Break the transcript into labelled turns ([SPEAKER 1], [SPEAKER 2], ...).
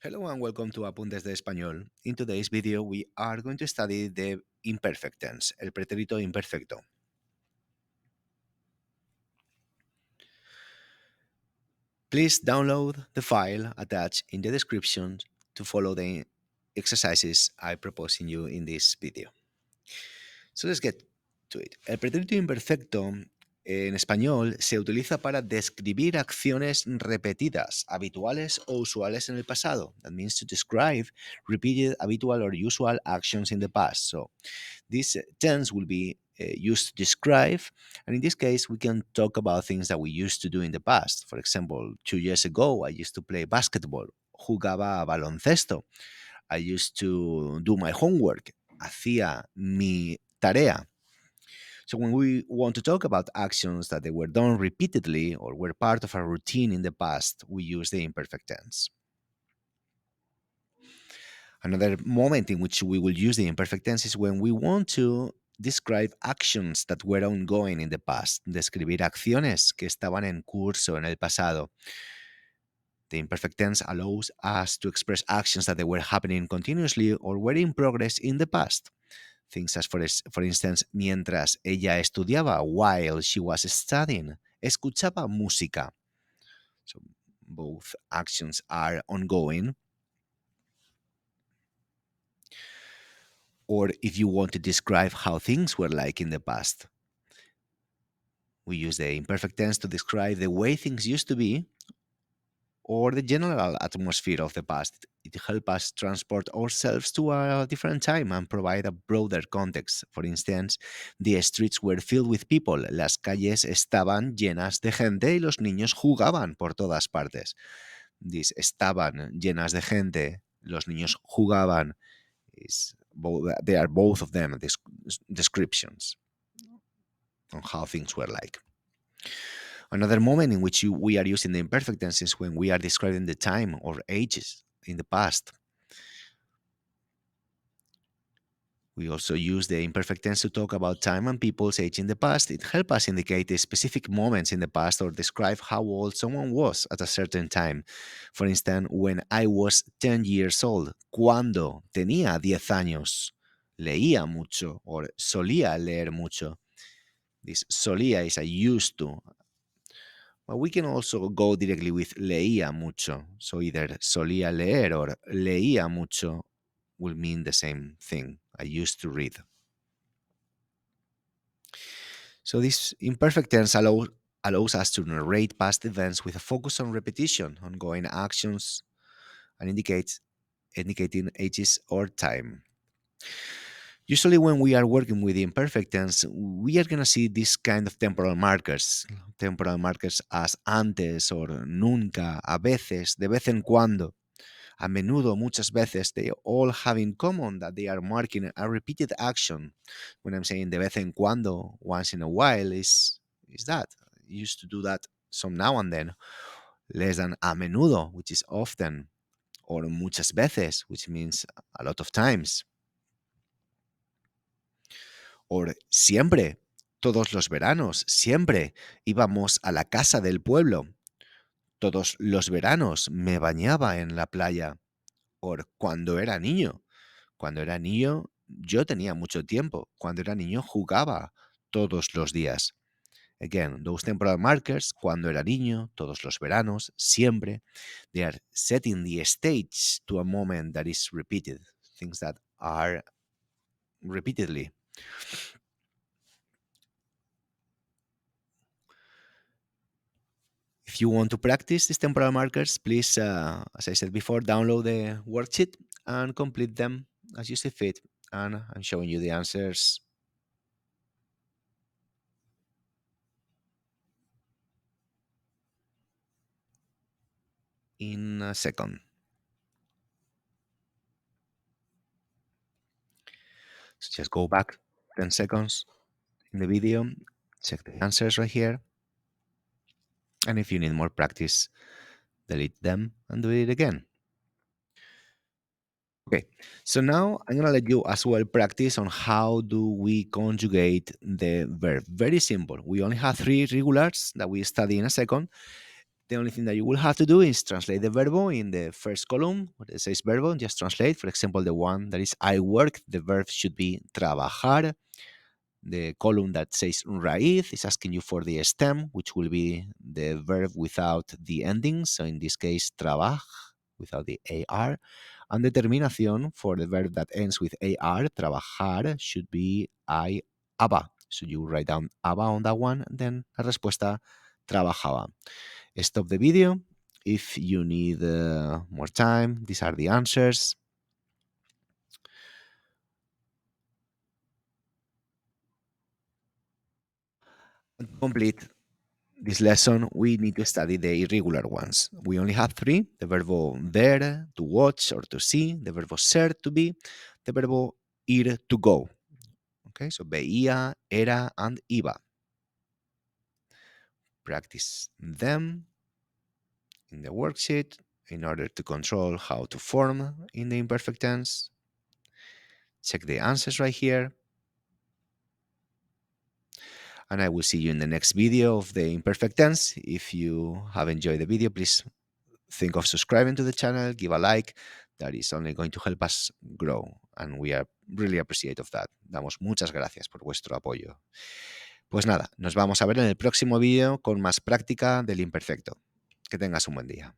[SPEAKER 1] Hello and welcome to Apuntes de Español. In today's video, we are going to study the imperfect tense, el pretérito imperfecto. Please download the file attached in the description to follow the exercises I propose in you in this video. So let's get to it. El pretérito imperfecto en español se utiliza para describir acciones repetidas, habituales o usuales en el pasado. That means to describe repeated, habitual, or usual actions in the past. So this tense will be used to describe, and in this case, we can talk about things that we used to do in the past. For example, 2 years ago, I used to play basketball. Jugaba a baloncesto. I used to do my homework. Hacía mi tarea. So when we want to talk about actions that they were done repeatedly or were part of a routine in the past, we use the imperfect tense. Another moment in which we will use the imperfect tense is when we want to describe actions that were ongoing in the past. Describir acciones que estaban en curso en el pasado. The imperfect tense allows us to express actions that they were happening continuously or were in progress in the past. Things as, for instance, mientras ella estudiaba, while she was studying, escuchaba música. So both actions are ongoing. Or if you want to describe how things were like in the past, we use the imperfect tense to describe the way things used to be or the general atmosphere of the past. It helps us transport ourselves to a different time and provide a broader context. For instance, the streets were filled with people. Las calles estaban llenas de gente y los niños jugaban por todas partes. This estaban llenas de gente, los niños jugaban. They are both of them descriptions on how things were like. Another moment in which we are using the imperfect tense is when we are describing the time or ages in the past. We also use the imperfect tense to talk about time and people's age in the past. It helps us indicate the specific moments in the past or describe how old someone was at a certain time. For instance, when I was 10 years old, cuando tenía 10 años, leía mucho or solía leer mucho. This solía is a used to. But we can also go directly with leía mucho. So either solía leer or leía mucho will mean the same thing. I used to read. So this imperfect tense allows us to narrate past events with a focus on repetition, ongoing actions, and indicating ages or time. Usually when we are working with the imperfect tense, we are going to see this kind of temporal markers. Temporal markers as antes or nunca, a veces, de vez en cuando. A menudo, muchas veces, they all have in common that they are marking a repeated action. When I'm saying de vez en cuando, once in a while, is that. I used to do that some now and then. Less than a menudo, which is often, or muchas veces, which means a lot of times. Or siempre, todos los veranos, siempre íbamos a la casa del pueblo. Todos los veranos me bañaba en la playa. Or cuando era niño. Cuando era niño, yo tenía mucho tiempo. Cuando era niño, jugaba todos los días. Again, those temporal markers, cuando era niño, todos los veranos, siempre, they are setting the stage to a moment that is repeated. Things that are repeatedly. If you want to practice these temporal markers, please, as I said before, download the worksheet and complete them as you see fit. And I'm showing you the answers in a second. So just go back 10 seconds in the video, check the answers right here. And if you need more practice, delete them and do it again. Okay, so now I'm gonna let you as well practice on how do we conjugate the verb. Very simple. We only have 3 regulars that we study in a second. The only thing that you will have to do is translate the verbo in the first column where it says verbo. Just translate. For example, the one that is I work, the verb should be trabajar. The column that says raíz is asking you for the stem, which will be the verb without the ending. So in this case, trabaj without the AR. And the terminación for the verb that ends with AR, trabajar, should be I, aba. So you write down aba on that one, and then la respuesta trabajaba. Stop the video. If you need more time, these are the answers. To complete this lesson, we need to study the irregular ones. We only have three: the verbo ver, to watch or to see, the verbo ser, to be, the verbo ir, to go. Okay, so veía, era, and iba. Practice them in the worksheet in order to control how to form in the imperfect tense. Check the answers right here. And I will see you in the next video of the imperfect tense. If you have enjoyed the video, please think of subscribing to the channel, give a like. That is only going to help us grow, and we are really appreciative of that. Damos muchas gracias por vuestro apoyo. Pues nada, nos vamos a ver en el próximo vídeo con más práctica del imperfecto. Que tengas un buen día.